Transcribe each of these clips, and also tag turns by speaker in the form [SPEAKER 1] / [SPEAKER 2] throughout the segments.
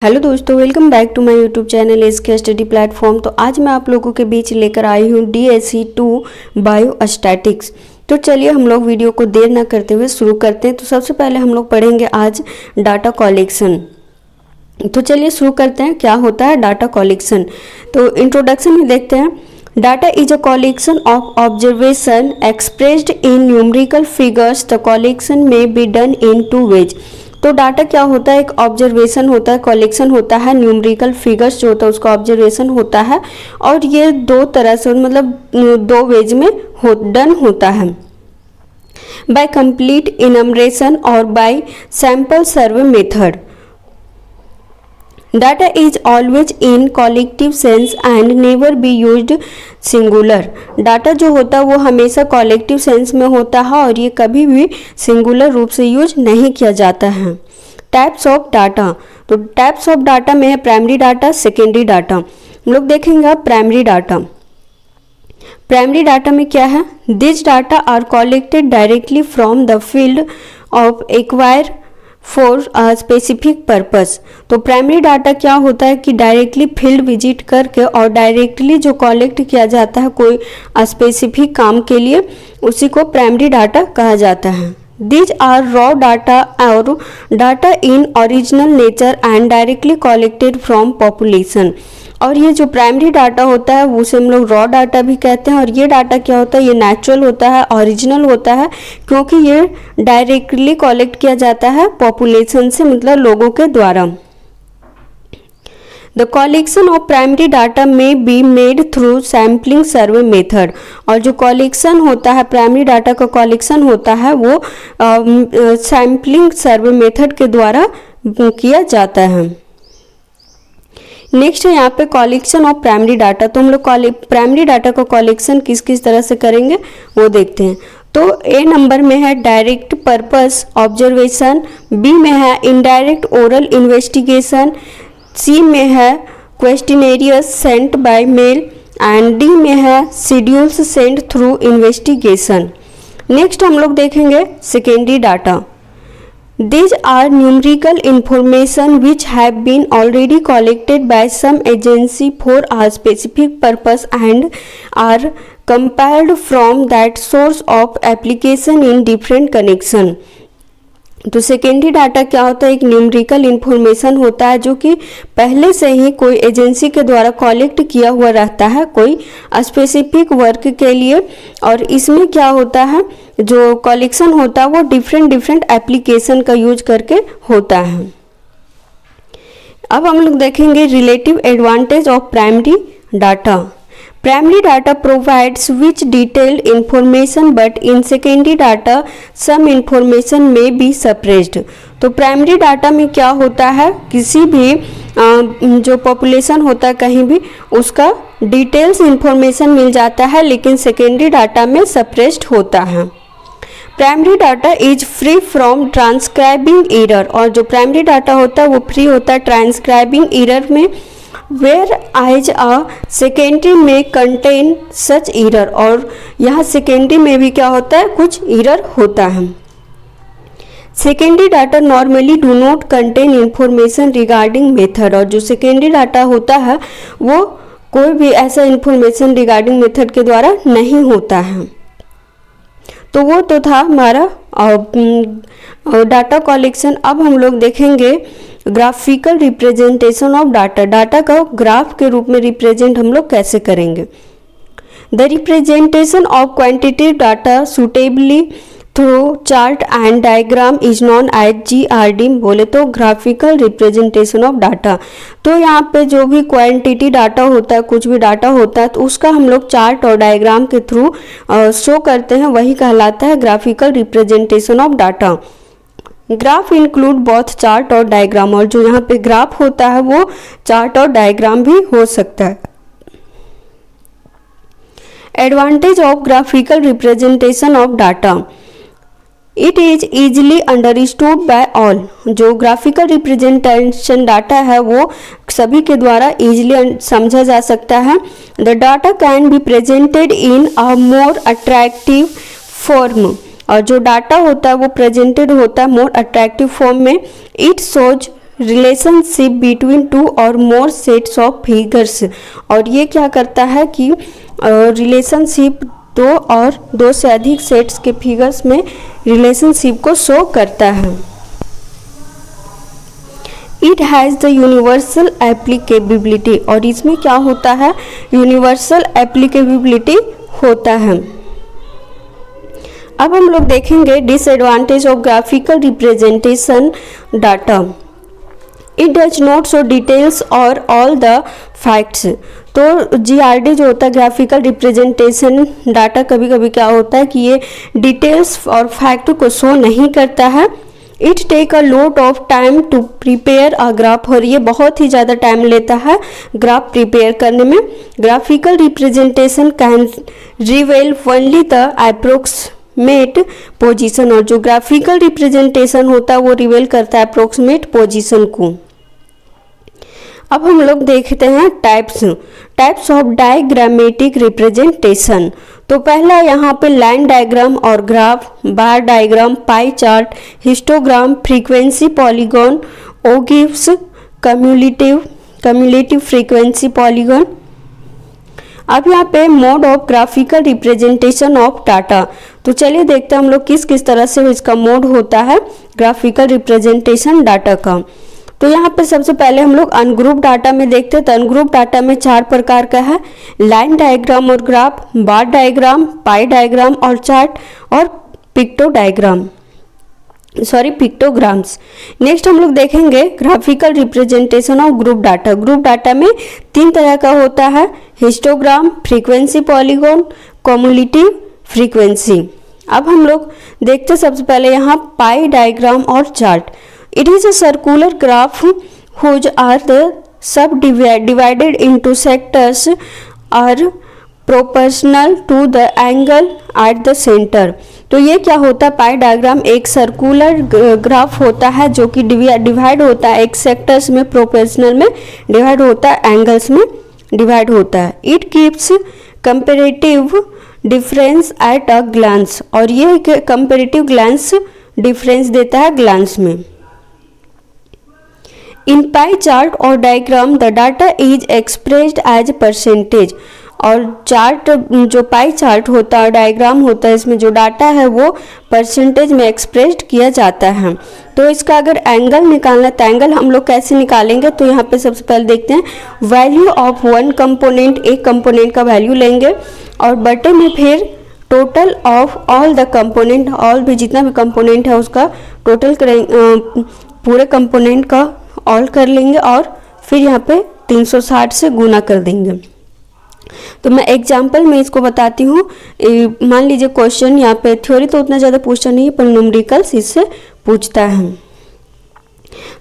[SPEAKER 1] Hello दोस्तों, welcome back to my YouTube channel SK study platform. तो आज मैं आप लोगों के बीच लेकर आई हूँ DSE 2 बायोस्टैटिक्स। तो चलिए हम लोग वीडियो को देर ना करते हुए शुरू करते हैं। तो सबसे पहले हम लोग पढ़ेंगे आज डाटा कलेक्शन। तो चलिए शुरू करते हैं, क्या होता है डाटा कलेक्शन। तो इंट्रोडक्शन में देखते हैं, data is a collection of observation expressed in numerical figures. The collection में बी डन इन 2 वेज। तो डाटा क्या होता है, एक ऑब्जर्वेशन होता है, कलेक्शन होता है, न्यूमेरिकल फिगर्स जो होता है उसका ऑब्जर्वेशन होता है, और ये दो तरह से मतलब 2 वेज में डन होता है, बाय कंप्लीट इनमरेशन और bye sample survey method. Data is always in collective sense and never be used singular. Data जो होता है वो हमेशा कलेक्टिव सेंस में होता है और ये कभी भी सिंगुलर रूप से यूज नहीं किया जाता है। टाइप्स ऑफ डाटा, तो टाइप्स ऑफ डाटा में है प्राइमरी डाटा, सेकेंडरी डाटा। हम लोग देखेंगे प्राइमरी डाटा। प्राइमरी डाटा में क्या है, this data are collected directly from the field of acquire for a specific purpose. तो प्राइमरी डाटा क्या होता है कि डायरेक्टली फील्ड विजिट करके और डायरेक्टली जो कलेक्ट किया जाता है कोई स्पेसिफिक काम के लिए, उसी को प्राइमरी डाटा कहा जाता है। दीज आर रॉ डाटा और data in original nature and directly collected from population. और ये जो प्राइमरी डाटा होता है उसे हम लोग रॉ डाटा भी कहते हैं। और ये डाटा क्या होता है, ये नेचुरल होता है, ओरिजिनल होता है, क्योंकि ये डायरेक्टली कलेक्ट किया जाता है पॉपुलेशन से, मतलब लोगों के द्वारा। The collection of primary data may be made through sampling survey method. और जो कलेक्शन होता है, प्राइमरी डाटा का कलेक्शन होता है वो सैम्पलिंग सर्वे मेथड के द्वारा किया जाता है। नेक्स्ट है यहाँ पे कलेक्शन ऑफ प्राइमरी डाटा। तो हम लोग प्राइमरी डाटा का कलेक्शन किस किस तरह से करेंगे वो देखते हैं। तो ए नंबर में है डायरेक्ट पर्पस ऑब्जर्वेशन, बी में है इनडायरेक्ट ओरल इन्वेस्टिगेशन, सी में है questionnaires sent by mail and D में है schedules sent through investigation. Next हम लोग देखेंगे secondary data. These are numerical information which have been already collected by some agency for a specific purpose and are compiled from that source of application in different connection। तो secondary data क्या होता है, एक numerical information होता है जो कि पहले से ही कोई एजेंसी के द्वारा कलेक्ट किया हुआ रहता है कोई स्पेसिफिक वर्क के लिए। और इसमें क्या होता है, जो कलेक्शन होता है वो डिफरेंट एप्लीकेशन का यूज करके होता है। अब हम लोग देखेंगे relative advantage of primary data. Primary data provides rich detailed information but in secondary data some information may be suppressed। तो प्राइमरी डाटा में क्या होता है, किसी भी जो पॉपुलेशन होता है कहीं भी उसका डिटेल्स इंफॉर्मेशन मिल जाता है, लेकिन सेकेंडरी डाटा में सप्रेस्ड होता है। Primary data is free from transcribing error. और जो प्राइमरी डाटा होता है वो फ्री होता है ट्रांसक्राइबिंग एरर में, वेयर एज अ सेकेंडरी में कंटेन सच एरर। और यहाँ सेकेंडरी में भी क्या होता है, कुछ एरर होता है। Secondary data normally do not contain information regarding method. और जो सेकेंडरी डाटा होता है वो कोई भी ऐसा इंफॉर्मेशन रिगार्डिंग मेथड के द्वारा नहीं होता है। तो वो तो था हमारा डाटा कलेक्शन। अब हम लोग देखेंगे graphical representation of data. Data का ग्राफ के रूप में रिप्रेजेंट हम लोग कैसे करेंगे। The representation of quantitative data suitably through chart and diagram is known as GRD। बोले तो ग्राफिकल रिप्रेजेंटेशन ऑफ डाटा। तो यहाँ पे जो भी क्वांटिटी डाटा होता है, कुछ भी डाटा होता है, तो उसका हम लोग चार्ट और डायग्राम के थ्रू शो करते हैं, वही कहलाता है graphical representation of data. Graph include both chart और डायग्राम। और जो यहाँ पे ग्राफ होता है वो चार्ट और डायग्राम भी हो सकता है। Advantage of graphical representation of data, it is easily understood by all. जो ग्राफिकल रिप्रेजेंटेशन डाटा है वो सभी के द्वारा इजिली समझा जा सकता है। The data can be presented in a more attractive form. और जो डाटा होता है वो प्रेजेंटेड होता है मोर अट्रैक्टिव फॉर्म में। It shows relationship between two और मोर सेट्स ऑफ फिगर्स। और ये क्या करता है कि रिलेशनशिप दो और दो से अधिक सेट्स के फिगर्स में रिलेशनशिप को शो करता है। It has the universal applicability, और इसमें क्या होता है, यूनिवर्सल एप्लीकेबिलिटी होता है। अब हम लोग देखेंगे disadvantage of graphical representation data. It does not show details और ऑल द फैक्ट्स। तो जीआरडी जो होता है, ग्राफिकल रिप्रेजेंटेशन डाटा, कभी कभी क्या होता है कि ये डिटेल्स और फैक्ट को शो नहीं करता है। It take a lot of time to prepare a graph, और ये बहुत ही ज़्यादा टाइम लेता है ग्राफ प्रिपेयर करने में। Graphical representation can reveal only the approximate position, और जो ग्राफिकल रिप्रेजेंटेशन होता है वो रिवील करता है अप्रोक्सीमेट पोजीशन को। अब हम लोग देखते हैं टाइप्स ऑफ डायग्रामेटिक रिप्रेजेंटेशन। तो पहला यहाँ पे लाइन डायग्राम और graph, bar diagram, pie chart, histogram, frequency polygon, ogives, cumulative frequency polygon. अब यहाँ पे mode of graphical representation of data. तो चलिए देखते हैं हम लोग किस किस तरह से इसका मोड होता है ग्राफिकल रिप्रेजेंटेशन डाटा का। तो यहाँ पे सबसे पहले हम लोग अनग्रुप डाटा में देखते हैं। तो अनग्रुप डाटा में 4 प्रकार का है, लाइन डायग्राम और ग्राफ, बार डायग्राम, पाई डायग्राम और चार्ट, और पिक्टोग्राम्स। नेक्स्ट हम लोग देखेंगे graphical representation of group data. Group data में 3 तरह का होता है, histogram, frequency polygon, cumulative frequency. अब हम लोग देखते हैं सबसे पहले यहाँ पाई डायग्राम और chart. It is a circular graph whose are the subdivided into sectors are proportional to the angle at the center। तो ये क्या होता है, पाई डायग्राम एक सर्कुलर ग्राफ होता है जो कि डिवाइड होता है एक सेक्टर्स में, प्रोपोर्शनल में डिवाइड होता है, एंगल्स में डिवाइड होता है। It keeps comparative difference at a glance, और ये कंपेरेटिव ग्लांस डिफरेंस देता है ग्लांस में। इन पाई चार्ट और diagram the data is expressed as percentage, और चार्ट जो पाई चार्ट होता है, डायग्राम होता है, इसमें जो डाटा है वो परसेंटेज में एक्सप्रेस्ड किया जाता है। तो इसका अगर एंगल निकालना है तो एंगल हम लोग कैसे निकालेंगे, तो यहाँ पे सबसे पहले देखते हैं वैल्यू ऑफ वन कंपोनेंट, एक कंपोनेंट का वैल्यू लेंगे और बटे में फिर total of all the component, all भी जितना भी कंपोनेंट है उसका टोटल करेंगे, पूरे कंपोनेंट का ऑल कर लेंगे और फिर यहाँ पे 360 से गुना कर देंगे। तो मैं एग्जाम्पल में इसको बताती हूँ। मान लीजिए क्वेश्चन यहाँ पे थ्योरी तो उतना ज़्यादा पूछता नहीं है पर न्यूमेरिकल्स इससे पूछता है।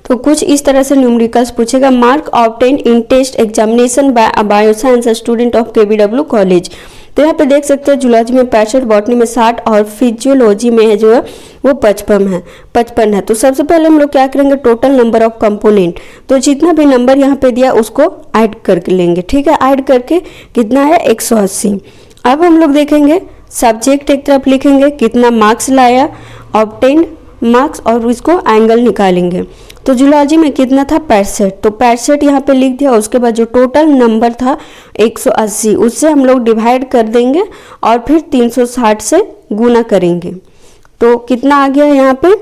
[SPEAKER 1] तो कुछ इस तरह से न्यूमेरिकल्स पूछेगा। Mark obtain in test examination by bioscience student of KBW college. तो यहाँ पे देख सकते हैं जूलॉजी में 65, बॉटनी में 60 और फिजियोलॉजी में है जो है वो 55 है। तो सबसे पहले हम लोग क्या करेंगे, टोटल नंबर ऑफ कंपोनेंट, तो जितना भी नंबर यहाँ पे दिया उसको ऐड कर लेंगे, ठीक है। ऐड करके कितना है 180। अब हम लोग देखेंगे सब्जेक्ट एक तरफ लिखेंगे कितना मार्क्स लाया, ऑब्टेन मार्क्स, और इसको एंगल निकालेंगे। तो जूलॉजी में कितना था 65, तो 65 यहाँ पे लिख दिया। उसके बाद जो टोटल नंबर था 180, उससे हम लोग डिवाइड कर देंगे और फिर 360 से गुना करेंगे। तो कितना आ गया यहाँ पे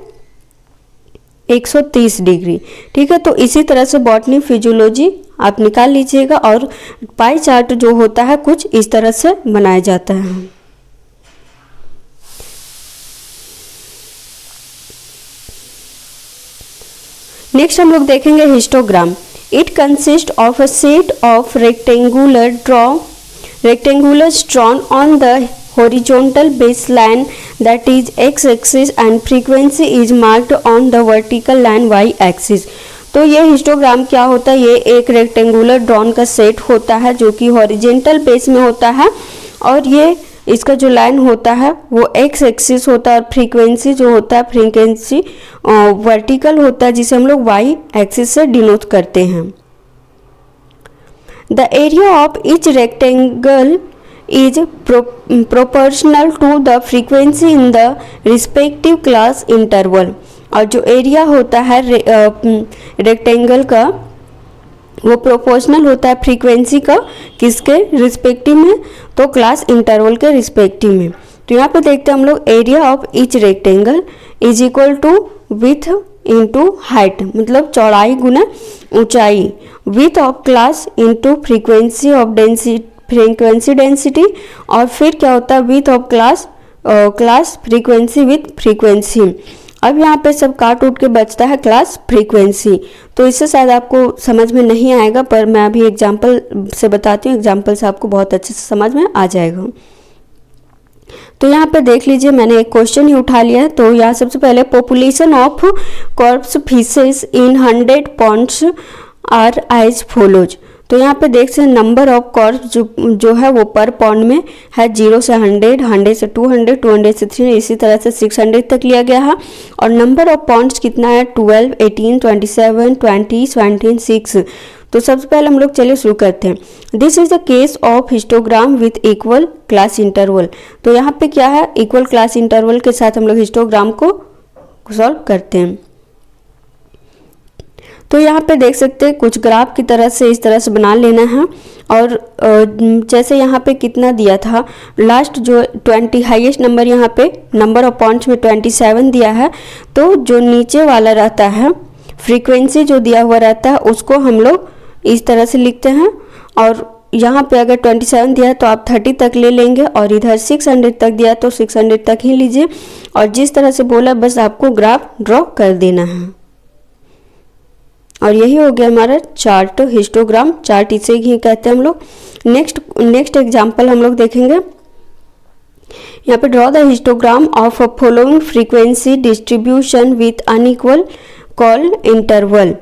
[SPEAKER 1] 130 डिग्री, ठीक है। तो इसी तरह से बॉटनी फिजियोलॉजी आप निकाल लीजिएगा। और पाई चार्ट जो होता है कुछ इस तरह से बनाया जाता है। नेक्स्ट हम लोग देखेंगे histogram. It consist of a set of rectangular drawn on the horizontal baseline that is x-axis and frequency is marked on the vertical line y-axis। तो ये हिस्टोग्राम क्या होता है, ये एक रेक्टेंगुलर ड्रॉन का सेट होता है जो कि हॉरिजेंटल बेस में होता है, और ये इसका जो लाइन होता है वो एक्स एक्सिस होता है और फ्रीक्वेंसी जो होता है फ्रीक्वेंसी वर्टिकल होता है जिसे हम लोग वाई एक्सिस से डिनोट करते हैं। The area of each rectangle is proportional to the frequency in the respective class interval। और जो एरिया होता है रेक्टेंगल का वो प्रोपोर्शनल होता है फ्रीक्वेंसी का किसके रिस्पेक्टिव में, तो क्लास इंटरवल के रिस्पेक्टिव में। तो यहाँ पे देखते हैं हम लोग area of each rectangle is equal to width into height, मतलब चौड़ाई गुना ऊंचाई, width of class into frequency of frequency density, और फिर क्या होता है width of class frequency width frequency. अब यहाँ पे सब काट उठ के बचता है क्लास फ्रीक्वेंसी। तो इससे शायद आपको समझ में नहीं आएगा, पर मैं अभी एग्जांपल से बताती हूँ, एग्जांपल से आपको बहुत अच्छे से समझ में आ जाएगा। तो यहाँ पे देख लीजिए, मैंने एक क्वेश्चन ही उठा लिया है। तो यहाँ सबसे पहले population of carps fishes in 100 ponds are as follows. तो यहाँ पे देख सकते हैं नंबर ऑफ कॉर्प्स जो है वो पर पॉन्ड में है 0 से 100, 100 से 200, 200 से 300, इसी तरह से 600 तक लिया गया है। और नंबर ऑफ पॉन्ड्स कितना है 12, 18, 27, 20, 17, 6। तो सबसे पहले हम लोग चलिए शुरू करते हैं। This is the case of histogram with equal class interval. तो यहाँ पे क्या है, इक्वल क्लास इंटरवल के साथ हम लोग हिस्टोग्राम को सॉल्व करते हैं। तो यहाँ पे देख सकते हैं कुछ ग्राफ की तरह से इस तरह से बना लेना है। और जैसे यहाँ पे कितना दिया था, लास्ट जो 20 हाईएस्ट नंबर यहाँ पे नंबर ऑफ पॉइंट्स में 27 दिया है। तो जो नीचे वाला रहता है फ्रीक्वेंसी जो दिया हुआ रहता है उसको हम लोग इस तरह से लिखते हैं। और यहाँ पे अगर 27 दिया है तो आप 30 तक ले लेंगे, और इधर 600 तक दिया तो 600 तक ही लीजिए। और जिस तरह से बोला बस आपको ग्राफ ड्रॉ कर देना है। और यही हो गया हमारा चार्ट, हिस्टोग्राम चार्ट इसे ही कहते हैं हम लोग। नेक्स्ट एग्जांपल हम लोग देखेंगे। यहाँ पे draw the histogram of a following frequency distribution with unequal call interval.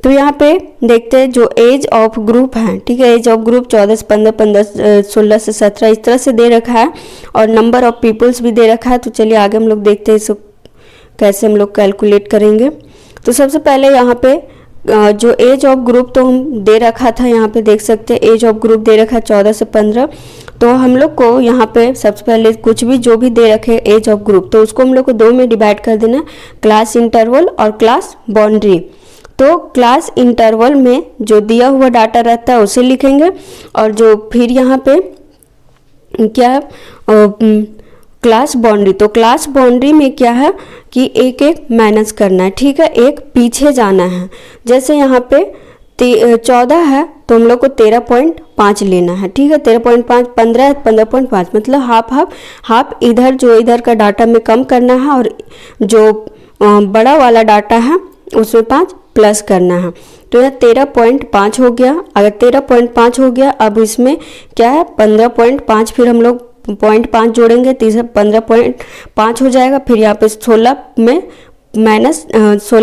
[SPEAKER 1] तो यहाँ पे देखते हैं जो एज ऑफ ग्रुप है, ठीक है, एज ऑफ ग्रुप 14 से 15, 15 16 से 17 इस तरह से दे रखा है, और नंबर ऑफ पीपल्स भी दे रखा है। तो चलिए आगे हम लोग देखते हैं इसको कैसे हम लोग कैलकुलेट करेंगे। तो सबसे पहले यहाँ पे जो एज ऑफ ग्रुप तो हम दे रखा था, यहाँ पे देख सकते हैं एज ऑफ ग्रुप दे रखा है 14 से 15। तो हम लोग को यहाँ पे सबसे पहले कुछ भी जो भी दे रखे एज ऑफ ग्रुप तो उसको हम लोग को दो में डिवाइड कर देना, क्लास इंटरवल और क्लास बाउंड्री। तो क्लास इंटरवल में जो दिया हुआ डाटा रहता है उसे लिखेंगे, और जो फिर यहाँ पे क्या क्लास बाउंड्री, तो क्लास बाउंड्री में क्या है कि एक एक माइनस करना है, ठीक है, एक पीछे जाना है। जैसे यहाँ पे 14 है तो हम लोग को 13.5 लेना है, ठीक है, 13.5, 15 15.5, मतलब हाफ इधर जो इधर का डाटा में कम करना है, और जो बड़ा वाला डाटा है उसमें 5 प्लस करना है। तो यह 13.5 हो गया। अगर 13.5 हो गया, अब इसमें क्या है 15.5, फिर हम लोग 0.5 जोड़ेंगे, तीसरा 15.5 हो जाएगा। फिर यहाँ पे 16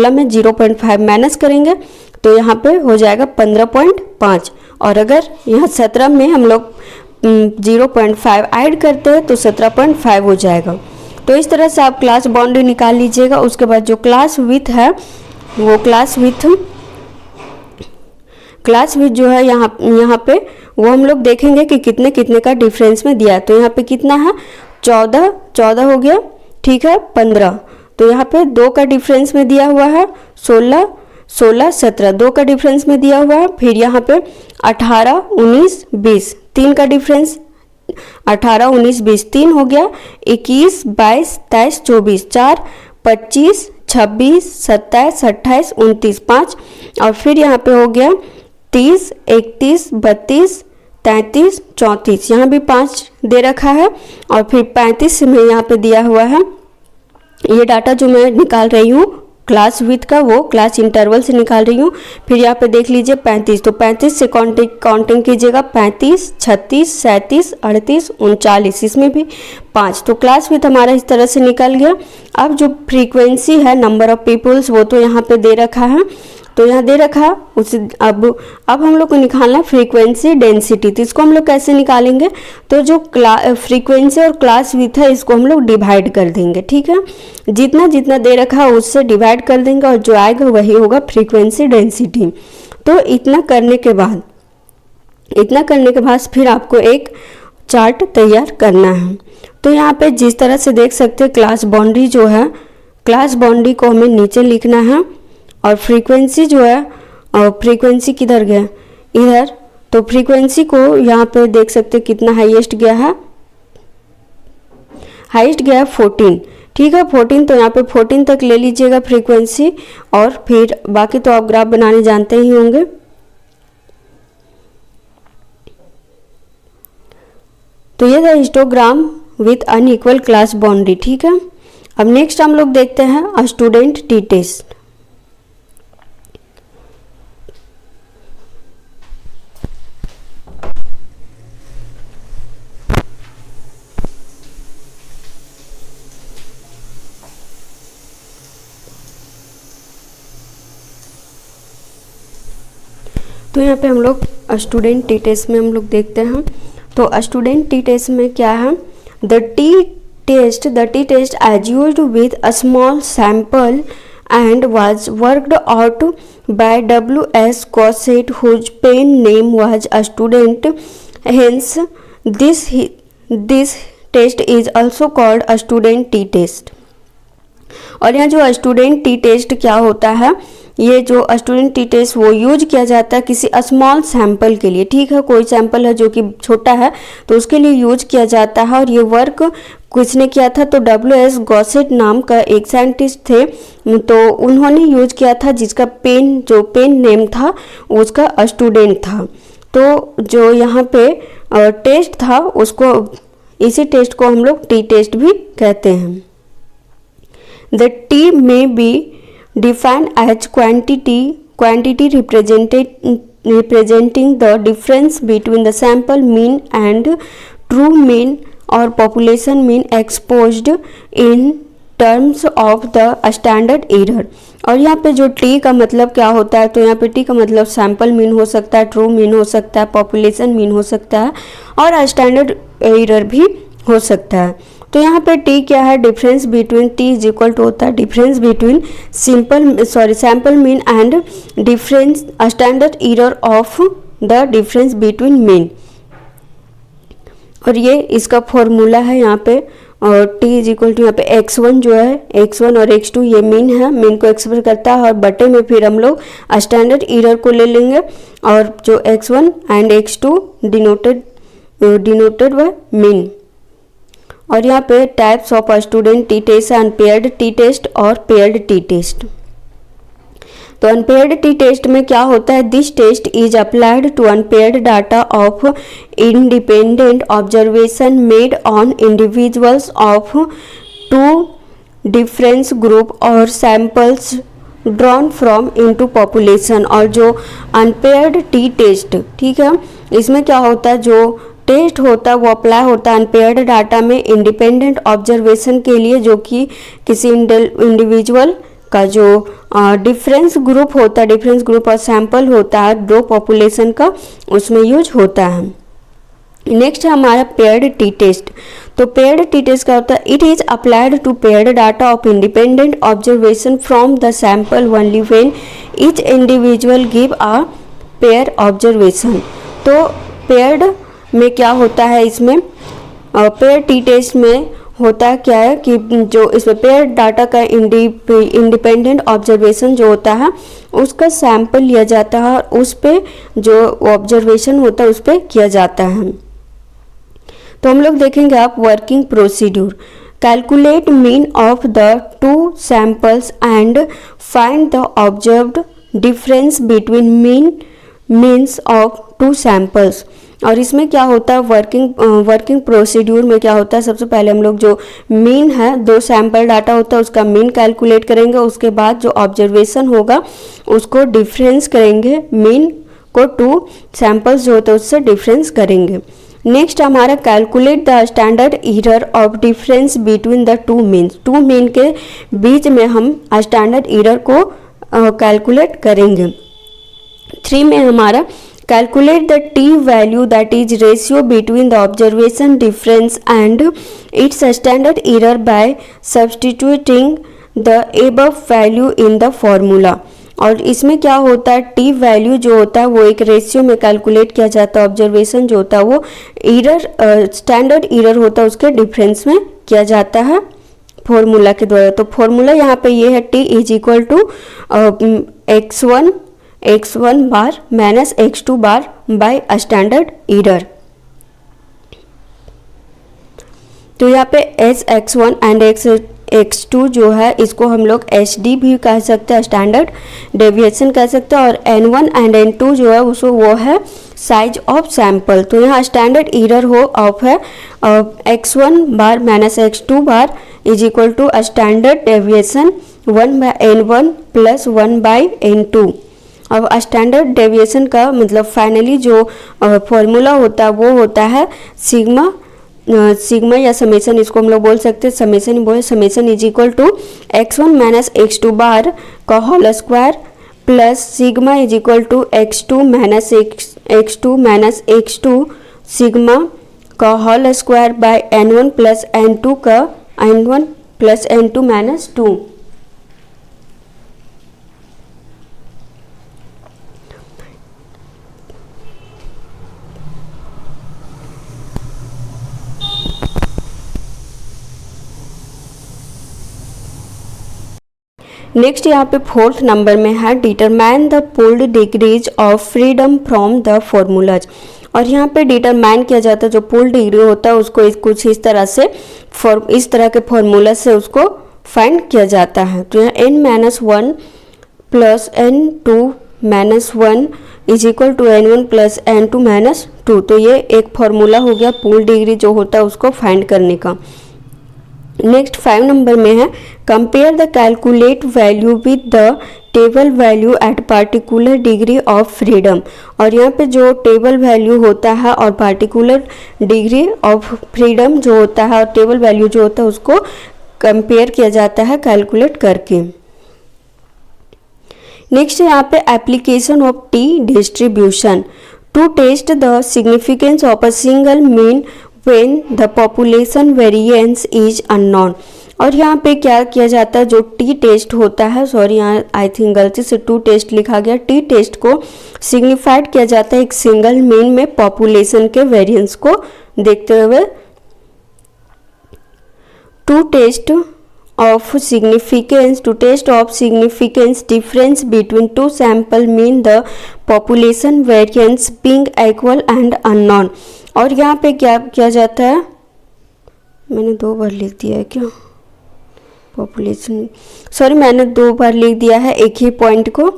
[SPEAKER 1] में 0.5 माइनस करेंगे तो यहाँ पे हो जाएगा 15.5। और अगर यहाँ 17 में हम लोग 0.5 ऐड करते हैं तो 17.5 हो जाएगा। तो इस तरह से आप क्लास बाउंड्री निकाल लीजिएगा। उसके बाद जो क्लास विथ है वो क्लास विथ जो है यहाँ पे वो हम लोग देखेंगे कि कितने कितने का डिफरेंस में दिया है। तो यहाँ पे कितना है 14 हो गया, ठीक है, 15। तो यहाँ पे 2 का डिफरेंस में दिया हुआ है 16, 17 2 का डिफरेंस में दिया हुआ है। फिर यहाँ पे 18, 19, 20 3 का डिफरेंस, 18, 19, 20 3 हो गया, 21, 22, 23, 24 4, 25, 26, 27, 28, 29 5, और फिर यहाँ पे हो गया 30, 31, 32, 33, 34, यहाँ भी 5 दे रखा है। और फिर 35 में यहाँ पे दिया हुआ है, ये डाटा जो मैं निकाल रही हूँ क्लास विथ का वो क्लास इंटरवल से निकाल रही हूँ। फिर यहाँ पे देख लीजिए 35, तो 35 से काउंटिंग कीजिएगा, 35, 36, 37, 38, 39, इसमें भी 5। तो क्लास विथ हमारा इस तरह से निकल गया। अब जो फ्रीक्वेंसी है नंबर ऑफ पीपल्स वो तो यहाँ पे दे रखा है, तो यहाँ दे रखा उसे अब हम लोग को निकालना फ्रीक्वेंसी डेंसिटी। तो इसको हम लोग कैसे निकालेंगे, तो जो फ्रीक्वेंसी और क्लास विथ है इसको हम लोग डिवाइड कर देंगे, ठीक है, जितना जितना दे रखा है उससे डिवाइड कर देंगे, और जो आएगा वही होगा फ्रीक्वेंसी डेंसिटी। तो इतना करने के बाद फिर आपको एक चार्ट तैयार करना है। तो यहाँ पे जिस तरह से देख सकते हैं क्लास बाउंड्री जो है क्लास बाउंड्री को हमें नीचे लिखना है और फ्रीक्वेंसी जो है, फ्रीक्वेंसी किधर गया, इधर, तो फ्रीक्वेंसी को यहाँ पे देख सकते कितना हाईएस्ट गया है, हाईएस्ट गया है 14, ठीक है 14, तो यहाँ पे 14 तक ले लीजिएगा फ्रीक्वेंसी, और फिर बाकी तो आप ग्राफ बनाने जानते ही होंगे। तो ये था histogram with unequal class boundary, ठीक है। अब नेक्स्ट हम लोग देखते हैं स्टूडेंट टी टेस्ट। तो यहाँ पे हम लोग स्टूडेंट टी टेस्ट में हम लोग देखते हैं। तो स्टूडेंट टी टेस्ट में क्या है, the T test as used with a small sample and was worked out by W.S. Gossett, whose pen name was a student. Hence, this test is also called a student T test. और यहाँ जो student T test क्या होता है, ये जो student T test वो use किया जाता है किसी स्मॉल सैंपल के लिए, ठीक है। कोई सैंपल है जो कि छोटा है तो उसके लिए यूज किया जाता है। और ये वर्क किसने किया था, तो W.S. गॉसेट नाम का एक साइंटिस्ट थे, तो उन्होंने यूज किया था, जिसका पेन नेम था उसका स्टूडेंट था। तो जो यहाँ पे टेस्ट था उसको, इसी टेस्ट को हम लोग टी टेस्ट भी कहते हैं। The T may be defined as quantity representing the difference between the sample mean and true mean or population mean exposed in terms of the standard error। और यहाँ पे जो टी का मतलब क्या होता है, तो यहाँ पे टी का मतलब सैम्पल मीन हो सकता है, ट्रू मीन हो सकता है, पॉपुलेशन मीन हो सकता है, और स्टैंडर्ड एरर भी हो सकता है। तो यहाँ पे टी क्या है, difference between, T is equal to होता है difference between sample mean and difference standard error of the difference between mean. और ये इसका फॉर्मूला है यहाँ पे, और टी इज इक्वल टू यहाँ पे x1 जो है, x1 और x2 ये मीन है, मीन को एक्सप्रेस करता है, और बटे में फिर हम लोग स्टैंडर्ड एरर को ले लेंगे, और जो x1 and x2 denoted by mean. और यहाँ पे types of student T test, unpaired T test और पेयर्ड टी टेस्ट। तो अनपेयर्ड टी टेस्ट में क्या होता है, this test is applied to unpaired data of independent observation made on individuals of two difference group or samples drawn from into population. और जो unpaired T test, ठीक है, इसमें क्या होता है, जो टेस्ट होता है वो अप्लाई होता है अनपेयर्ड डाटा में इंडिपेंडेंट ऑब्जर्वेशन के लिए, जो कि किसी इंडिविजुअल का जो डिफरेंस ग्रुप होता है, डिफरेंस ग्रुप और सैंपल होता है दो पॉपुलेशन का, उसमें यूज होता है। नेक्स्ट है हमारा पेयर्ड टी टेस्ट। तो पेयर्ड टी टेस्ट क्या होता है, it is applied to paired data of independent observation from the sample only when each individual give a pair observation. तो पेयर्ड में क्या होता है, इसमें पेयर टी टेस्ट में होता क्या है कि जो इसमें पेयर डाटा का इंडिपेंडेंट ऑब्जर्वेशन जो होता है उसका सैंपल लिया जाता है, और उस पे जो ऑब्जर्वेशन होता है उस पे किया जाता है। तो हम लोग देखेंगे आप working procedure. Calculate mean of the two samples and find the observed difference between means of two samples. और इसमें क्या होता है, वर्किंग प्रोसीड्यूर में क्या होता है, सबसे पहले हम लोग जो मीन है, दो सैंपल डाटा होता है उसका मीन कैलकुलेट करेंगे, उसके बाद जो ऑब्जर्वेशन होगा उसको डिफरेंस करेंगे, मीन को टू सैंपल्स जो होता है उससे डिफरेंस करेंगे। नेक्स्ट हमारा calculate the standard error of difference between the two means. Two mean के बीच में हम स्टैंडर्ड एरर को कैलकुलेट करेंगे। 3 में हमारा calculate the t value, that is ratio between the observation difference and its standard error by substituting the above value in the formula। और इसमें क्या होता है, t वैल्यू जो होता है वो एक रेशियो में कैलकुलेट किया जाता है, ऑब्जर्वेशन जो होता है वो एरर स्टैंडर्ड एरर होता है उसके डिफरेंस में किया जाता है फॉर्मूला के द्वारा। तो फॉर्मूला यहाँ पे ये है t is equal to x1 bar minus x2 bar by standard error. तो यहाँ पे x1 एंड x2 जो है इसको हम लोग HD भी कह सकते हैं, स्टैंडर्ड डेविएशन कह सकते हैं, और N1 एंड N2 जो है उसको वो है साइज ऑफ सैंपल। तो यहाँ स्टैंडर्ड एरर हो ऑफ है x1 bar minus x2 bar is equal to standard deviation 1/N1 plus 1/N2। अब स्टैंडर्ड डेविएशन का मतलब फाइनली जो फॉर्मूला होता है वो होता है सिग्मा या समेशन, इसको हम लोग बोल सकते हैं समेशन ही बोले। Summation is equal to x1 minus x2 bar का whole square plus sigma is equal to x2 minus x2 sigma का whole square by n1 plus n2 का n1 plus n2 minus 2। Next यहाँ पे fourth number में है determine the pulled degrees of freedom from the formulas. और यहाँ पे determine किया जाता है जो पुल डिग्री होता है उसको कुछ इस तरह से इस तरह के फॉर्मूला से उसको फाइंड किया जाता है। तो यहाँ n-1 plus n2 minus 1 is equal to n1 plus n2 minus 2। तो ये एक फॉर्मूला हो गया पुल डिग्री जो होता है उसको फाइंड करने का। नेक्स्ट 5 नंबर में है compare the calculate value with the table value eight particular degree of freedom. और यहाँ पे जो टेबल वैल्यू होता है और पार्टिकुलर डिग्री ऑफ फ्रीडम जो होता है और टेबल वैल्यू जो होता है उसको कंपेयर किया जाता है कैलकुलेट करके। नेक्स्ट यहाँ पे application of T distribution to test the significance of a single mean when the population variance is unknown। और यहाँ पे क्या किया जाता है जो टी टेस्ट होता है, सॉरी यहाँ आई थिंक गलती से टू टेस्ट लिखा गया, टी टेस्ट को सिग्निफाइड किया जाता है एक सिंगल मीन में पॉपुलेशन के वेरिएंस को देखते हुए। To test of significance difference between two sample mean the population variance being equal and unknown. और यहाँ पे क्या किया जाता है, मैंने 2 बार लिख दिया है क्या पॉपुलेशन, सॉरी मैंने 2 बार लिख दिया है एक ही पॉइंट को।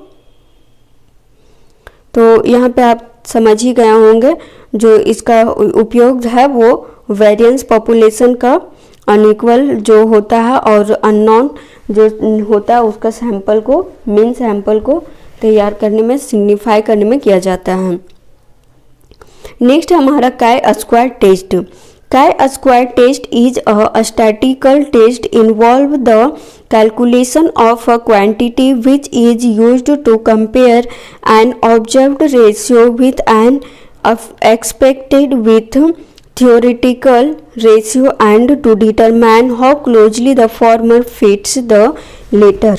[SPEAKER 1] तो यहाँ पे आप समझ ही गए होंगे जो इसका उपयोग है वो वेरिएंस पॉपुलेशन का अनइक्वल जो होता है और अननोन जो होता है उसका सैंपल को मीन सैंपल को तैयार करने में सिग्निफाई करने में किया जाता है। नेक्स्ट हमारा chi-square test. chi-square test is a statical test involve the calculation of a quantity which is used to compare an observed ratio with an expected with theoretical ratio and to determine how closely the former fits the latter।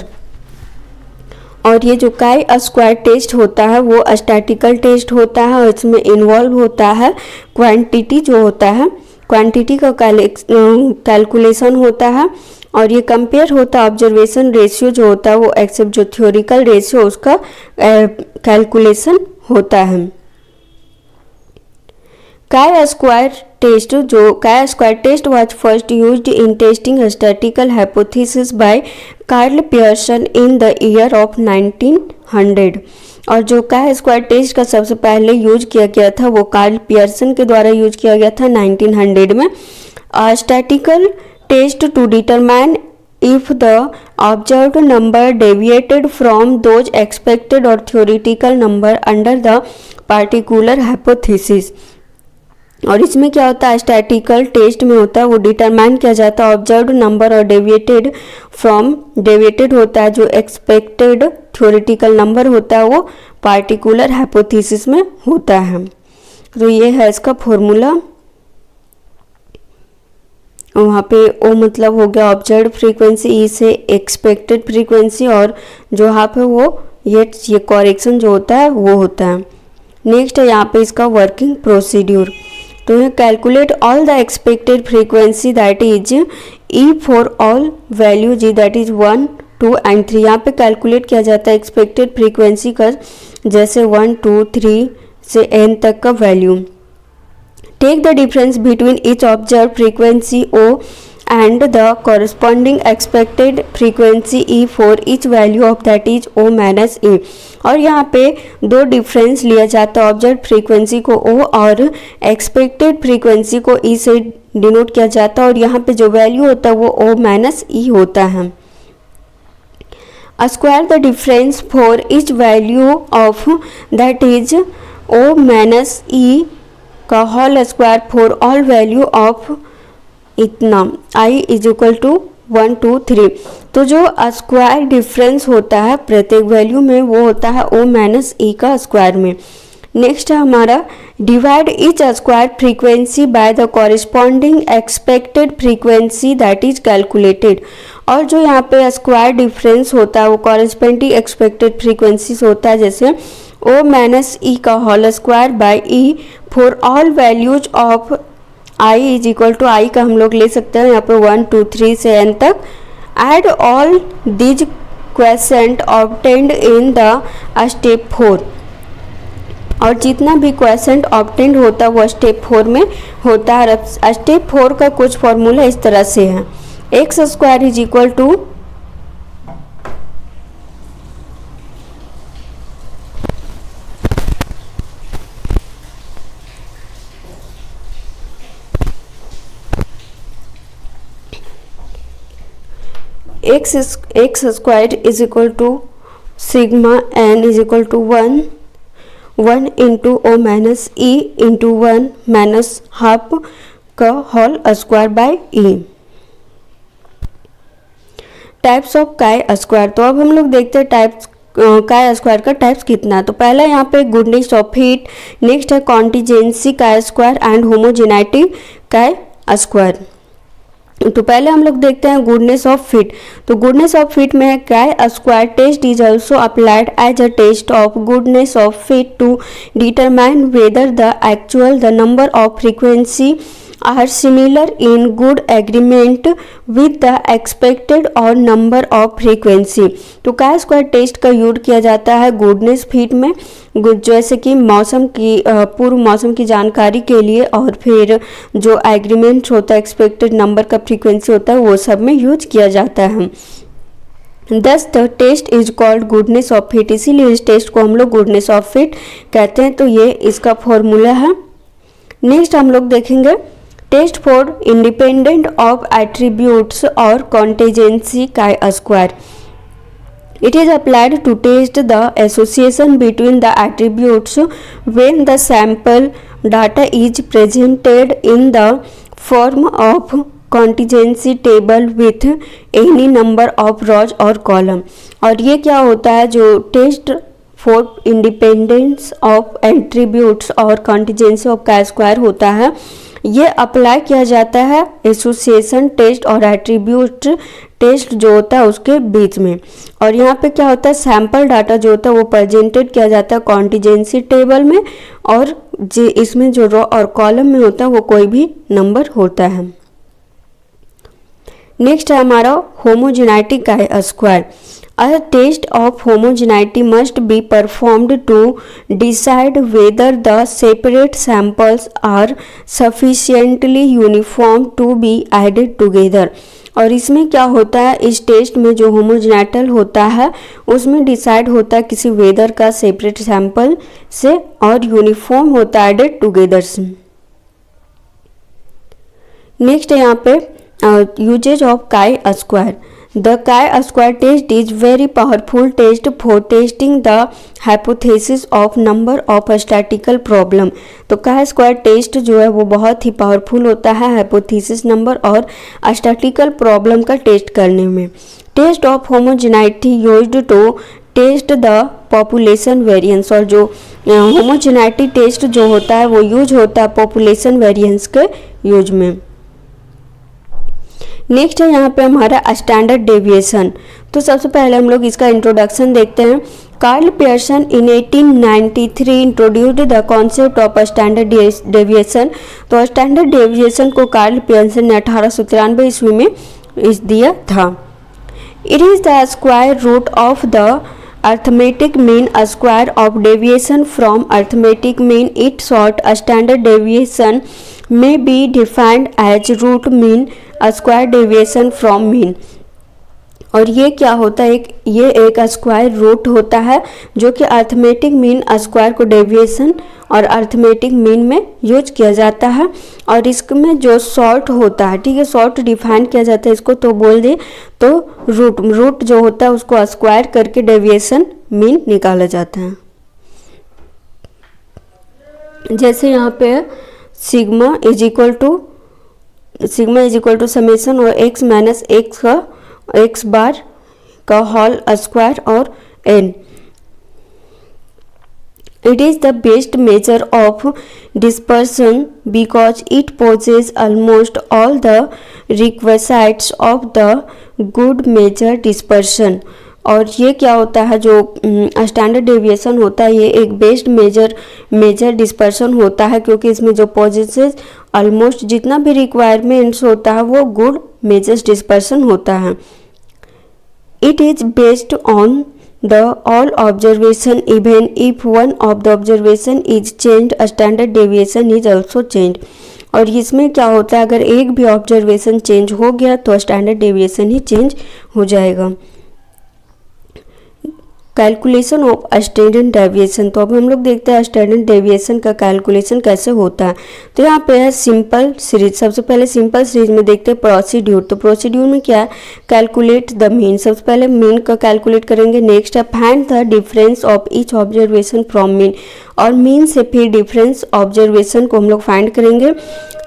[SPEAKER 1] और ये जो chi-square test होता है वो statistical test होता है और इसमें इन्वॉल्व होता है क्वांटिटी जो होता है क्वांटिटी का कैलकुलेशन होता है और ये कंपेयर होता है ऑब्जर्वेशन रेशियो जो होता है वो एक्सेप्ट जो थ्योरिकल रेशियो उसका कैलकुलेशन होता है। chi-square test was first used in testing a statistical hypothesis by Carl Pearson in the year of 1900। और जो chi-square टेस्ट का सबसे पहले यूज किया गया था वो कार्ल पियर्सन के द्वारा यूज किया गया था 1900 में। Statical test to determine if the observed number deviated from those expected or theoretical number under the particular hypothesis। और इसमें क्या होता है स्टैटिकल टेस्ट में होता है वो डिटरमाइन किया जाता है ऑब्जर्व्ड नंबर और डेविएटेड होता है जो एक्सपेक्टेड थ्योरेटिकल नंबर होता है वो पार्टिकुलर हाइपोथेसिस में होता है। तो ये है इसका फॉर्मूला। वहाँ पे ओ मतलब हो गया ऑब्जर्व्ड फ्रीक्वेंसी, ई से एक्सपेक्टेड फ्रीक्वेंसी और जो यहाँ पे वो ये करेक्शन जो होता है वो होता है। नेक्स्ट है यहाँ पे इसका वर्किंग प्रोसीड्यूर। तो ये calculate all the expected frequency that is E for all value G that is 1, 2 and 3। यहाँ पे कैलकुलेट किया जाता है एक्सपेक्टेड फ्रीक्वेंसी का, जैसे 1, 2, 3 से n तक का वैल्यू। Take the difference between each observe frequency O and the corresponding expected frequency E for each value of that is O minus E। और यहाँ पे दो डिफरेंस लिया जाता है, ऑब्जर्व फ्रीक्वेंसी को O और एक्सपेक्टेड फ्रीक्वेंसी को E से डिनोट किया जाता है, और यहाँ पे जो वैल्यू होता है वो O माइनस E होता है। Square the difference for each value of that is O minus E का whole square for all value of इतना I इज इक्वल टू 1, 2, 3। तो जो स्क्वायर डिफरेंस होता है प्रत्येक वैल्यू में वो होता है O माइनस E का स्क्वायर में। नेक्स्ट है हमारा divide each square frequency by the corresponding expected frequency that is calculated. और जो यहाँ पे स्क्वायर डिफरेंस होता है वो कॉरिस्पॉन्डिंग एक्सपेक्टेड फ्रीक्वेंसीज होता है, जैसे O माइनस E का whole square by E for all values of I is equal to I का हम लोग ले सकते हैं यहाँ पर 1, 2, 3 से n तक। Add all these question obtained in the step 4। और जितना भी क्वेश्चन ऑब्टेन्ड होता है वो स्टेप 4 में होता है। स्टेप 4 का कुछ फॉर्मूला इस तरह से है, X square is equal to X square is equal to sigma N is equal to 1 into O minus E into 1 minus half का whole square by E. Types of chi square. तो अब हम लोग देखते हैं टाइप्स काय स्क्वायर का types कितना है। तो पहला यहाँ पे गुडनेस ऑफ फिट, नेक्स्ट है contingency chi square and homogeneity chi square. तो पहले हम लोग देखते हैं गुडनेस ऑफ फिट। तो गुडनेस ऑफ फिट में है chi square test is also applied as a test of goodness of fit to determine whether the actual the number of frequency are similar in good agreement with the expected और number of frequency. तो chi square test का use किया जाता है goodness fit में, जैसे कि मौसम की पूर्व मौसम की जानकारी के लिए, और फिर जो एग्रीमेंट होता है एक्सपेक्टेड नंबर का फ्रीक्वेंसी होता है वो सब में यूज किया जाता है। Thus the test is called goodness of fit, इसीलिए इस टेस्ट को हम लोग गुडनेस ऑफ फिट कहते हैं। तो ये इसका फॉर्मूला है। नेक्स्ट हम लोग देखेंगे test for independent of attributes और contingency chi square. It is applied to test the association between the attributes when the sample data is presented in the form of contingency table with any number of rows or column। और ये क्या होता है, जो test for independence of attributes और contingency of chi square होता है, ये अप्लाई किया जाता है एसोसिएशन टेस्ट और एट्रीब्यूट टेस्ट जो होता है उसके बीच में। और यहाँ पे क्या होता है, सैम्पल डाटा जो होता है वो प्रेजेंटेड किया जाता है कॉन्टिजेंसी टेबल में, और इसमें जो रो और कॉलम में होता है वो कोई भी नंबर होता है। नेक्स्ट है हमारा homogeneity chi square. A test of homogeneity must be performed to decide whether the separate samples are sufficiently uniform to be added together। और इसमें क्या होता है, इस टेस्ट में जो होमोजेनिटल होता है उसमें डिसाइड होता है किसी वेदर का सेपरेट सैंपल से, और यूनिफॉर्म होता है एडेड टुगेदर से। नेक्स्ट है यहाँ पे usages of chi square. The chi-square test is very powerful test for testing the hypothesis of number of statistical problem। तो chi-square test जो है वो बहुत ही पावरफुल होता है hypothesis नंबर और statistical problem का टेस्ट करने में। Test of homogeneity used to test the population variance. और जो होमोजेनिटी टेस्ट जो होता है वो यूज होता है पॉपुलेशन वेरिएंस के यूज में। नेक्स्ट है यहाँ पे हमारा स्टैंडर्ड डेविएशन। तो सबसे पहले हम लोग इसका इंट्रोडक्शन देखते हैं। Karl Pearson in 1893 introduced the concept of standard deviation. तो स्टैंडर्ड डेविएशन को कार्ल पियर्सन ने 1893 ईस्वी में इस दिया था। It is the square root of the arithmetic mean, a square of deviation from arithmetic mean. It short a standard deviation may be defined as root mean, a square deviation from mean. और ये क्या होता है, ये एक square root होता है जो कि अर्थमेटिक मीन स्क्वायर को डेविएशन और अर्थमेटिक मीन में यूज किया जाता है। और इसमें जो शॉर्ट होता है, ठीक है, शॉर्ट डिफाइन किया जाता है इसको, तो बोल दे तो रूट जो होता है उसको स्क्वायर करके डेविएशन मीन निकाला जाता है। जैसे यहाँ पे sigma is equal to summation और एक्स माइनस एक्स का एक्स बार का होल स्क्वायर और N. It is the best measure of dispersion because it possesses almost all the requisites of the good measure dispersion. और ये क्या होता है, जो स्टैंडर्ड डेविएशन होता है ये एक बेस्ट मेजर डिस्पर्सन होता है क्योंकि इसमें जो पोजेसेस ऑलमोस्ट जितना भी रिक्वायरमेंट्स होता है वो गुड मेजर डिस्पर्सन होता है। It is based on the all observation even if one of the observation is changed, a standard deviation is also changed. और इसमें क्या होता है, अगर एक भी ऑब्जर्वेशन चेंज हो गया तो स्टैंडर्ड डेविएशन ही चेंज हो जाएगा। कैलकुलेशन ऑफ स्टैंडर्ड डेविएशन, तो अब हम लोग देखते हैं स्टैंडर्ड डेविएशन का कैलकुलेशन कैसे होता है। तो यहाँ पे है सिंपल सीरीज। सबसे पहले सिंपल सीरीज में देखते हैं प्रोसीड्यूर। तो प्रोसीड्यूर में क्या है, कैलकुलेट द मीन। सबसे पहले मीन का कैलकुलेट करेंगे। नेक्स्ट है find the difference of each observation from mean, और मीन से फिर डिफरेंस ऑब्जर्वेशन को हम लोग फाइंड करेंगे।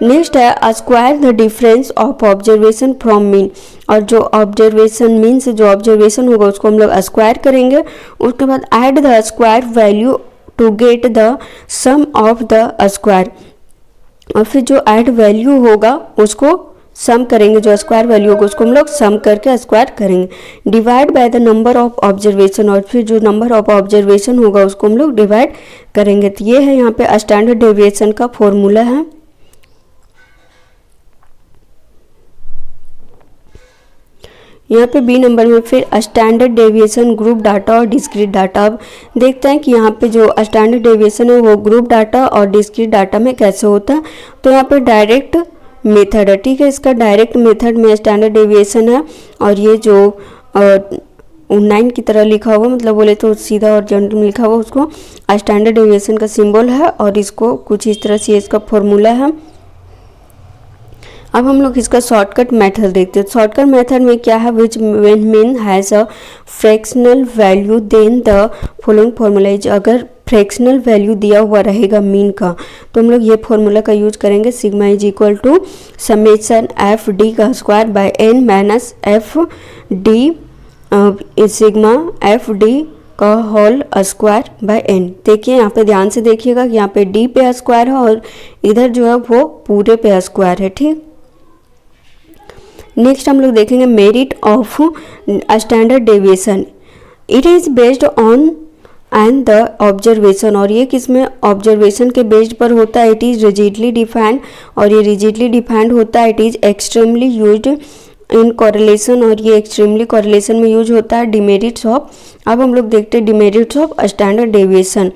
[SPEAKER 1] नेक्स्ट है square the difference of observation from mean, और जो ऑब्जर्वेशन मीन से जो ऑब्जर्वेशन होगा उसको हम लोग स्क्वायर करेंगे। उसके बाद add the square value to get the sum of the square, और फिर जो ऐड वैल्यू होगा उसको सम करेंगे, जो स्क्वायर वैल्यू होगा उसको हम लोग सम करके स्क्वायर करेंगे। Divide by the number of observation, और फिर जो नंबर ऑफ ऑब्जर्वेशन होगा उसको हम लोग डिवाइड करेंगे। तो ये है यहाँ पे स्टैंडर्ड डेविएशन का फॉर्मूला है। यहाँ पे बी नंबर में फिर स्टैंडर्ड डेविएशन, ग्रुप डाटा और डिस्क्रीट डाटा। अब देखते हैं कि यहाँ पे जो स्टैंडर्ड डेविएशन है वो ग्रुप डाटा और डिस्क्रीट डाटा में कैसे होता है। तो यहाँ पे डायरेक्ट मेथड है, ठीक है, इसका डायरेक्ट मेथड में स्टैंडर्ड डेविएशन है, और ये जो 9 की तरह लिखा हुआ, मतलब बोले तो सीधा और जनरल में लिखा हुआ, उसको स्टैंडर्ड डेविएशन का सिंबल है, और इसको कुछ इस तरह से इसका फॉर्मूला है। अब हम लोग इसका शॉर्टकट मेथड देखते हैं। शॉर्टकट मेथड में क्या है, which when mean has a fractional value then the following formula is. अगर फ्रैक्शनल वैल्यू दिया हुआ रहेगा मीन का तो हम लोग ये फॉर्मूला का यूज करेंगे। Sigma is equal to summation F D का square by N minus F D sigma F D का होल स्क्वायर बाय एन। देखिए यहाँ पे ध्यान से देखिएगा कि यहाँ पे डी पे स्क्वायर है और इधर जो है वो पूरे पे स्क्वायर है, ठीक। नेक्स्ट हम लोग देखेंगे merit of standard deviation. It is based on and the observation, और ये किसमें ऑब्जर्वेशन के बेस्ड पर होता है। इट इज़ रिजिडली डिफाइंड, और ये रिजिडली डिफाइंड होता है। It is extremely used in correlation, और ये एक्सट्रीमली कोरिलेशन में यूज होता है। डिमेरिट्स ऑफ, अब हम लोग देखते हैं demerits of standard deviation.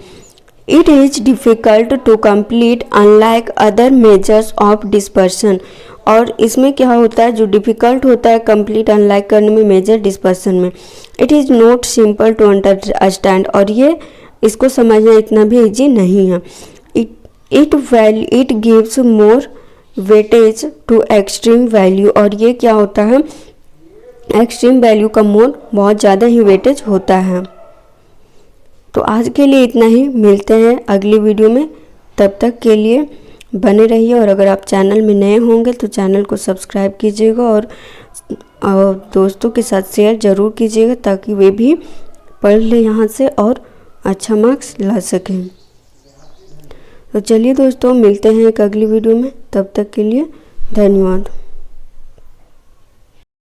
[SPEAKER 1] It is difficult to complete unlike other measures of dispersion, और इसमें क्या होता है, जो डिफ़िकल्ट होता है कंप्लीट अनलाइक करने में मेजर डिस्पर्सन में। It is not simple to understand, और ये इसको समझना इतना भी इजी नहीं है। It gives more weightage to extreme value, और ये क्या होता है, एक्सट्रीम वैल्यू का मोर बहुत ज़्यादा ही वेटेज होता है। तो आज के लिए इतना ही, मिलते हैं अगली वीडियो में, तब तक के लिए बने रहिए। और अगर आप चैनल में नए होंगे तो चैनल को सब्सक्राइब कीजिएगा, और दोस्तों के साथ शेयर ज़रूर कीजिएगा ताकि वे भी पढ़ ले यहाँ से और अच्छा मार्क्स ला सकें। तो चलिए दोस्तों, मिलते हैं एक अगली वीडियो में, तब तक के लिए धन्यवाद।